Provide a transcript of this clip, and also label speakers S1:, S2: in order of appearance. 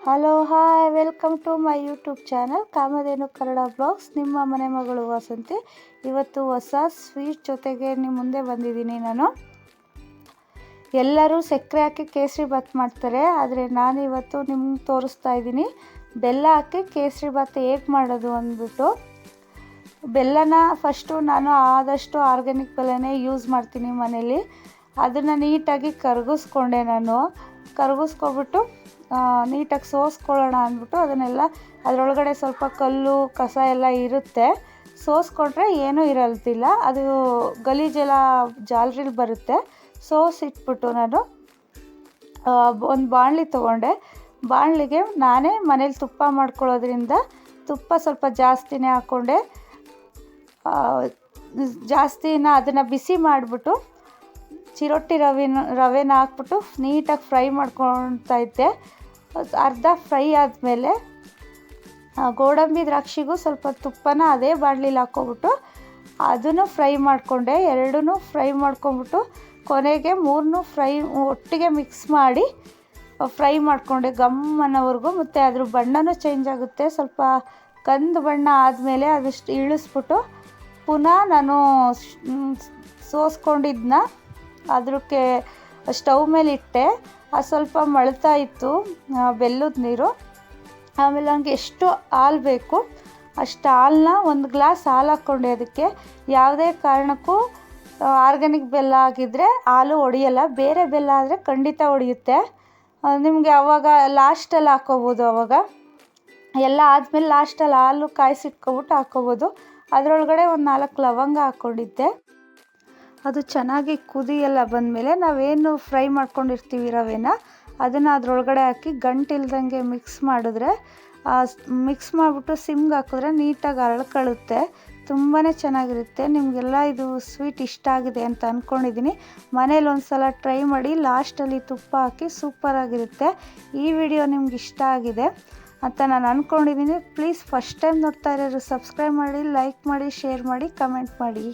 S1: Hello hi welcome to my YouTube channel Kamadhenu Kannada blogs. ನಿಮ್ಮ ಮನೆ ಮಗಳು ವಸಂತಿ. ಇವತ್ತು ಹೊಸ ಸ್ವೀಟ್ ಜೊತೆಗೆ ನಿಮ್ಮ ಮುಂದೆ ಬಂದಿದ್ದೀನಿ ನಾನು. ಎಲ್ಲರೂ ಸಕ್ಕರೆ ಹಾಕಿ ಕೇಸರಿ ಬಾತ್ ಮಾಡ್ತಾರೆ, ಆದರೆ ನಾನಿವತ್ತು ನಿಮ್ಗೆ ತೋರಿಸ್ತಾ ಇದ್ದೀನಿ ಬೆಲ್ಲ ಹಾಕಿ ಕೇಸರಿ ಬಾತ್ ಹೇಗೆ ಮಾಡೋದು ಅಂದ್ಬಿಟ್ಟು. ಬೆಲ್ಲನ ಫಸ್ಟು ನಾನು ಆದಷ್ಟು ಆರ್ಗ್ಯಾನಿಕ್ ಬೆಲ್ಲನೇ ಯೂಸ್ ಮಾಡ್ತೀನಿ ಮನೇಲಿ. ಅದನ್ನು ನೀಟಾಗಿ ಕರಗಿಸ್ಕೊಂಡೆ. ಕರಗಿಸ್ಕೊಬಿಟ್ಟು ನೀಟಾಗಿ ಸೋಸ್ಕೊಳ್ಳೋಣ ಅಂದ್ಬಿಟ್ಟು ಅದನ್ನೆಲ್ಲ, ಅದರೊಳಗಡೆ ಸ್ವಲ್ಪ ಕಲ್ಲು ಕಸ ಎಲ್ಲ ಇರುತ್ತೆ. ಸೋಸ್ಕೊಂಡ್ರೆ ಏನೂ ಇರಲ್ತಿಲ್ಲ, ಅದು ಗಲೀಜೆಲ್ಲ ಜಾಲರಿಲಿ ಬರುತ್ತೆ. ಸೋಸಿಟ್ಬಿಟ್ಟು ನಾನು ಒಂದು ಬಾಣಲಿ ತೊಗೊಂಡೆ. ಬಾಣಲಿಗೆ ನಾನೇ ಮನೇಲಿ ತುಪ್ಪ ಮಾಡ್ಕೊಳ್ಳೋದ್ರಿಂದ ತುಪ್ಪ ಸ್ವಲ್ಪ ಜಾಸ್ತಿನೇ ಹಾಕ್ಕೊಂಡೆ. ಅದನ್ನು ಬಿಸಿ ಮಾಡಿಬಿಟ್ಟು ಚಿರೋಟಿ ರವೆನ ಹಾಕ್ಬಿಟ್ಟು ನೀಟಾಗಿ ಫ್ರೈ ಮಾಡ್ಕೊಳ್ತಾ ಇದ್ದೆ. ಅರ್ಧ ಫ್ರೈ ಆದಮೇಲೆ ಗೋಡಂಬಿ ದ್ರಾಕ್ಷಿಗೂ ಸ್ವಲ್ಪ ತುಪ್ಪನ ಅದೇ ಬಾಣಲಿಲಿ ಹಾಕ್ಕೊಬಿಟ್ಟು ಅದನ್ನು ಫ್ರೈ ಮಾಡಿಕೊಂಡೆ. ಎರಡೂ ಫ್ರೈ ಮಾಡ್ಕೊಂಬಿಟ್ಟು ಕೊನೆಗೆ ಮೂರನ್ನೂ ಒಟ್ಟಿಗೆ ಮಿಕ್ಸ್ ಮಾಡಿ ಫ್ರೈ ಮಾಡಿಕೊಂಡೆ ಗಮ್ ಅನ್ನೋವರೆಗೂ. ಮತ್ತು ಅದ್ರ ಬಣ್ಣನೂ ಚೇಂಜ್ ಆಗುತ್ತೆ. ಸ್ವಲ್ಪ ಕಂದು ಬಣ್ಣ ಆದಮೇಲೆ ಅದಷ್ಟು ಇಳಿಸ್ಬಿಟ್ಟು ಪುನಃ ನಾನು ಸೋಸ್ಕೊಂಡಿದ್ದನ್ನ ಅದಕ್ಕೆ ಸ್ಟವ್ ಮೇಲೆ ಇಟ್ಟೆ. ಅದು ಸ್ವಲ್ಪ ಮಳ್ತಾ ಇತ್ತು ಬೆಲ್ಲದ ನೀರು. ಆಮೇಲೆ ನನಗೆ ಎಷ್ಟು ಹಾಲು ಬೇಕು ಅಷ್ಟು ಹಾಲನ್ನ, ಒಂದು ಗ್ಲಾಸ್ ಹಾಲು ಹಾಕ್ಕೊಂಡೆ. ಅದಕ್ಕೆ ಯಾವುದೇ ಕಾರಣಕ್ಕೂ ಆರ್ಗ್ಯಾನಿಕ್ ಬೆಲ್ಲ ಆಗಿದ್ದರೆ ಹಾಲು ಒಡೆಯಲ್ಲ, ಬೇರೆ ಬೆಲ್ಲ ಆದರೆ ಖಂಡಿತ ಒಡೆಯುತ್ತೆ. ನಿಮಗೆ ಆವಾಗ ಲಾಸ್ಟಲ್ಲಿ ಹಾಕ್ಕೋಬೋದು. ಆವಾಗ ಎಲ್ಲ ಆದಮೇಲೆ ಲಾಸ್ಟಲ್ಲಿ ಹಾಲು ಕಾಯಿಸಿಟ್ಕೊಬಿಟ್ಟು ಹಾಕ್ಕೋಬೋದು. ಅದರೊಳಗಡೆ ಒಂದು 4 ಲವಂಗ ಹಾಕ್ಕೊಂಡಿದ್ದೆ. ಅದು ಚೆನ್ನಾಗಿ ಕುದಿ ಎಲ್ಲ ಬಂದಮೇಲೆ ನಾವೇನು ಫ್ರೈ ಮಾಡ್ಕೊಂಡಿರ್ತೀವಿ ರವೆನ, ಅದನ್ನು ಅದರೊಳಗಡೆ ಹಾಕಿ ಗಂಟಿಲ್ದಂಗೆ ಮಿಕ್ಸ್ ಮಾಡಿಬಿಟ್ಟು ಸಿಮ್ಗೆ ಹಾಕಿದ್ರೆ ನೀಟಾಗಿ ಅರಳ್ಕೊಳ್ಳುತ್ತೆ. ತುಂಬಾ ಚೆನ್ನಾಗಿರುತ್ತೆ. ನಿಮಗೆಲ್ಲ ಇದು ಸ್ವೀಟ್ ಇಷ್ಟ ಆಗಿದೆ ಅಂತ ಅಂದ್ಕೊಂಡಿದ್ದೀನಿ. ಮನೇಲಿ ಒಂದು ಸಲ ಟ್ರೈ ಮಾಡಿ. ಲಾಸ್ಟಲ್ಲಿ ತುಪ್ಪ ಹಾಕಿ ಸೂಪರಾಗಿರುತ್ತೆ. ಈ ವಿಡಿಯೋ ನಿಮ್ಗೆ ಇಷ್ಟ ಆಗಿದೆ ಅಂತ ನಾನು ಅಂದ್ಕೊಂಡಿದ್ದೀನಿ. ಪ್ಲೀಸ್ ಫಸ್ಟ್ ಟೈಮ್ ನೋಡ್ತಾ ಇರೋರು ಸಬ್ಸ್ಕ್ರೈಬ್ ಮಾಡಿ, ಲೈಕ್ ಮಾಡಿ, ಶೇರ್ ಮಾಡಿ, ಕಮೆಂಟ್ ಮಾಡಿ.